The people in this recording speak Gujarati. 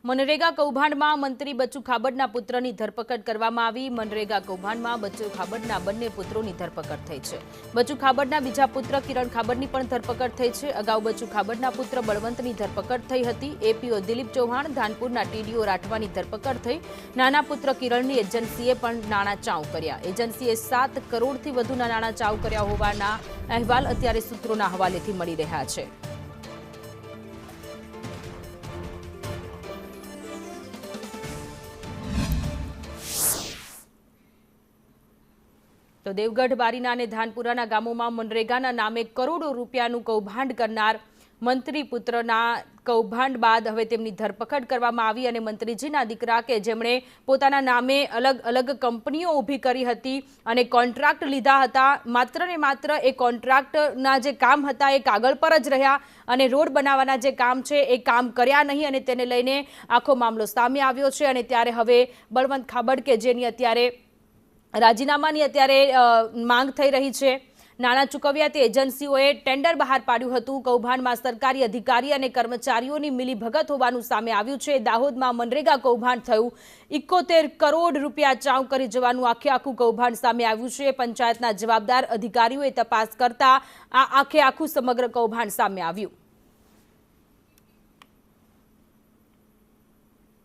મનરેગા કૌભાંડમાં મંત્રી બચુ ખાબડના પુત્રની ધરપકડ કરવામાં આવી। મનરેગા કૌભાંડમાં બચુ ખાબડના બંને પુત્રોની ધરપકડ થઈ છે। બચુ ખાબડના બીજા પુત્ર કિરણ ખાબડની પણ ધરપકડ થઈ છે। અગાઉ બચુ ખાબડના પુત્ર બળવંતની ધરપકડ થઈ હતી। એપીઓ દિલીપ ચૌહાણ, ધાનપુરના ટીડીઓ રાઠવાની ધરપકડ થઈ। નાના પુત્ર કિરણની એજન્સીએ પણ નાણાં ચાઉ કર્યા। એજન્સીએ 7 કરોડથી વધુના નાણાં ચાઉ કર્યા હોવાના અહેવાલ અત્યારે સૂત્રોના હવાલેથી મળી રહ્યા છે। તો દેવગઢ, બારીના અને ધાનપુરાના ગામોમાં મનરેગાના નામે કરોડો રૂપિયાનું કૌભાંડ કરનાર મંત્રી પુત્રના કૌભાંડ બાદ હવે તેમની ધરપકડ કરવામાં આવી અને મંત્રીજીના દીકરા કે જેમણે પોતાના નામે અલગ અલગ કંપનીઓ ઊભી કરી હતી અને કોન્ટ્રાક્ટ લીધા હતા, માત્ર ને માત્ર એ કોન્ટ્રાક્ટના જે કામ હતા એ કાગળ પર જ રહ્યા અને રોડ બનાવવાના જે કામ છે એ કામ કર્યા નહીં અને તેને લઈને આખો મામલો સામે આવ્યો છે। અને ત્યારે હવે બળવંત ખાબડ કે જેની અત્યારે રાજીનામાની અત્યારે માંગ થઈ રહી છે, નાણાં ચૂકવ્યા તે એજન્સીઓએ ટેન્ડર બહાર પાડ્યું હતું। કૌભાંડમાં સરકારી અધિકારી અને કર્મચારીઓની મિલીભગત હોવાનું સામે આવ્યું છે। દાહોદમાં મનરેગા કૌભાંડ થયું, 71 કરોડ રૂપિયા ચાઉ કરી જવાનું આખું કૌભાંડ સામે આવ્યું છે। પંચાયતના જવાબદાર અધિકારીઓએ તપાસ કરતા આ આખું સમગ્ર કૌભાંડ સામે આવ્યું।